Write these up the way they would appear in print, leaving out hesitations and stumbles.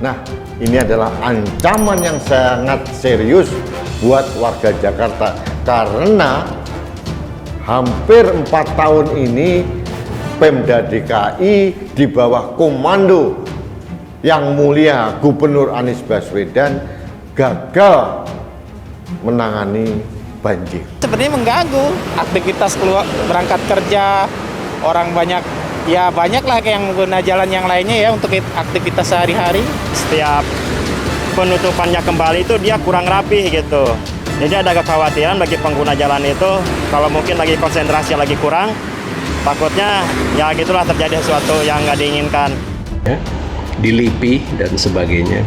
Nah, ini adalah ancaman yang sangat serius buat warga Jakarta karena hampir 4 tahun ini Pemda DKI di bawah komando yang mulia Gubernur Anies Baswedan gagal menangani banjir. Sebenarnya mengganggu aktivitas keluar berangkat kerja, orang banyak lah yang mengguna jalan yang lainnya ya untuk aktivitas sehari-hari. Setiap penutupannya kembali itu dia kurang rapih gitu. Jadi ada kekhawatiran bagi pengguna jalan itu kalau mungkin lagi konsentrasi lagi kurang, takutnya ya gitulah terjadi sesuatu yang nggak diinginkan. Ya, dilipih dan sebagainya.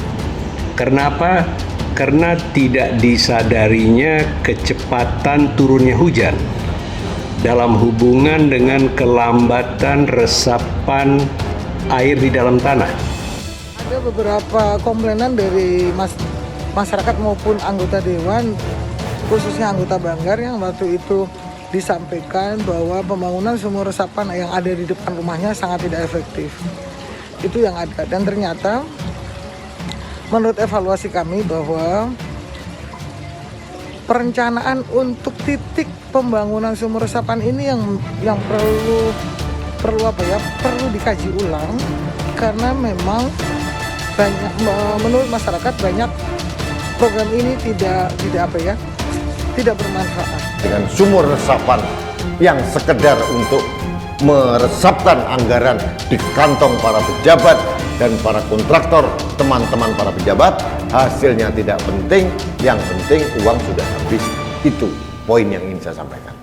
Kenapa? Karena tidak disadarinya kecepatan turunnya hujan dalam hubungan dengan kelambatan resapan air di dalam tanah. Ada beberapa komplainan dari masyarakat maupun anggota dewan, khususnya anggota Banggar yang waktu itu disampaikan bahwa pembangunan sumur resapan yang ada di depan rumahnya sangat tidak efektif. Itu yang ada, dan ternyata menurut evaluasi kami bahwa perencanaan untuk titik pembangunan sumur resapan ini yang perlu dikaji ulang karena memang banyak menurut masyarakat banyak program ini tidak bermanfaat. Dengan sumur resapan yang sekedar untuk meresapkan anggaran di kantong para pejabat dan para kontraktor, teman-teman para pejabat, hasilnya tidak penting, yang penting uang sudah habis. Itu poin yang ingin saya sampaikan.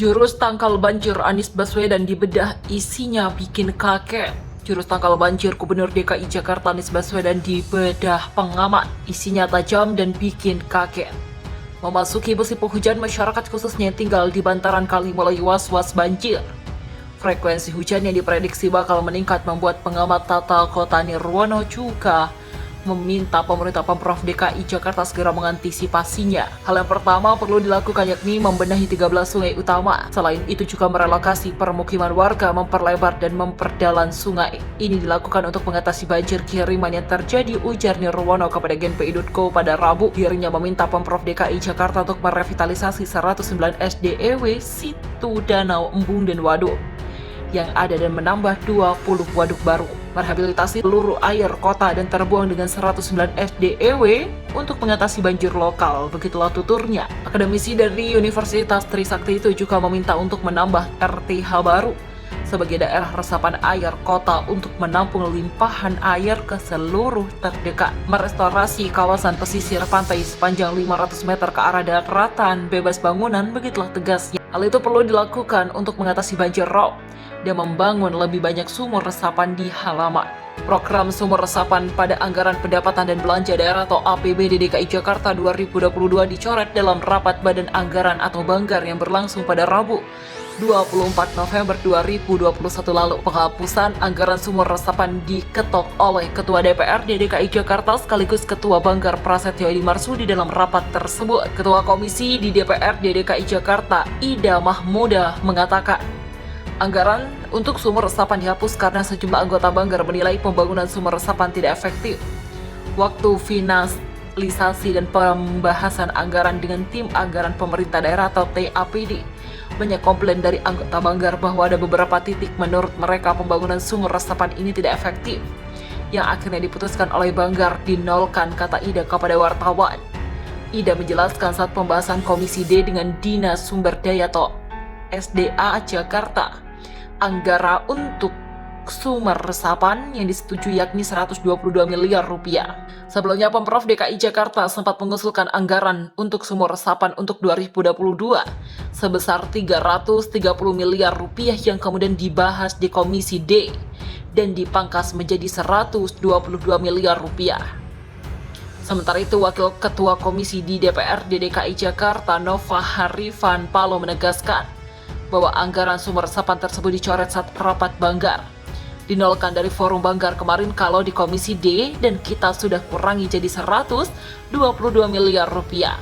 Jurus tangkal banjir Anies Baswedan dibedah, isinya bikin kaget. Jurus tangkal banjir Gubernur DKI Jakarta Anies Baswedan dibedah pengamat, isinya tajam dan bikin kaget. Memasuki musim penghujan, masyarakat khususnya yang tinggal di bantaran kali mulai was-was banjir. Frekuensi hujan yang diprediksi bakal meningkat membuat pengamat tata kota Nirwono juga meminta pemerintah Pemprov DKI Jakarta segera mengantisipasinya. Hal yang pertama perlu dilakukan yakni membenahi 13 sungai utama. Selain itu juga merelokasi permukiman warga, memperlebar dan memperdalam sungai. Ini dilakukan untuk mengatasi banjir kiriman yang terjadi, ujar Nirwono kepada genpi.co pada Rabu. Dirinya meminta Pemprov DKI Jakarta untuk merevitalisasi 109 SDEW, situ, danau, embung, dan waduk yang ada dan menambah 20 waduk baru, merehabilitasi seluruh air kota dan terbuang dengan 109 SDEW untuk mengatasi banjir lokal, begitulah tuturnya. Akademisi dari Universitas Trisakti itu juga meminta untuk menambah RTH baru sebagai daerah resapan air kota untuk menampung limpahan air ke seluruh terdekat, merestorasi kawasan pesisir pantai sepanjang 500 meter ke arah daratan bebas bangunan, begitulah tegasnya. Hal itu perlu dilakukan untuk mengatasi banjir rob dan membangun lebih banyak sumur resapan di halaman. Program sumur resapan pada Anggaran Pendapatan dan Belanja Daerah atau APBD DKI Jakarta 2022 dicoret dalam rapat Badan Anggaran atau Banggar yang berlangsung pada Rabu 24 November 2021 lalu. Penghapusan anggaran sumur resapan diketok oleh Ketua DPRD DKI Jakarta sekaligus Ketua Banggar Prasetyo Edi Marsudi dalam rapat tersebut. Ketua Komisi di DPRD DKI Jakarta Ida Mahmuda mengatakan anggaran untuk sumur resapan dihapus karena sejumlah anggota Banggar menilai pembangunan sumur resapan tidak efektif. Waktu finalisasi dan pembahasan anggaran dengan tim anggaran pemerintah daerah atau TAPD, banyak komplain dari anggota Banggar bahwa ada beberapa titik menurut mereka pembangunan sumur resapan ini tidak efektif, yang akhirnya diputuskan oleh Banggar dinolkan, kata Ida kepada wartawan. Ida menjelaskan saat pembahasan Komisi D dengan Dinas Sumber Daya atau SDA Jakarta, anggaran untuk sumber resapan yang disetujui yakni 122 miliar rupiah. Sebelumnya Pemprov DKI Jakarta sempat mengusulkan anggaran untuk sumur resapan untuk 2022 sebesar 330 miliar rupiah yang kemudian dibahas di Komisi D dan dipangkas menjadi 122 miliar rupiah. Sementara itu, Wakil Ketua Komisi di DPRD DKI Jakarta Nova Harifan Palo menegaskan bahwa anggaran sumur resapan tersebut dicoret saat rapat Banggar. Dinolkan dari forum Banggar kemarin kalau di Komisi D dan kita sudah kurangi jadi 122 miliar rupiah.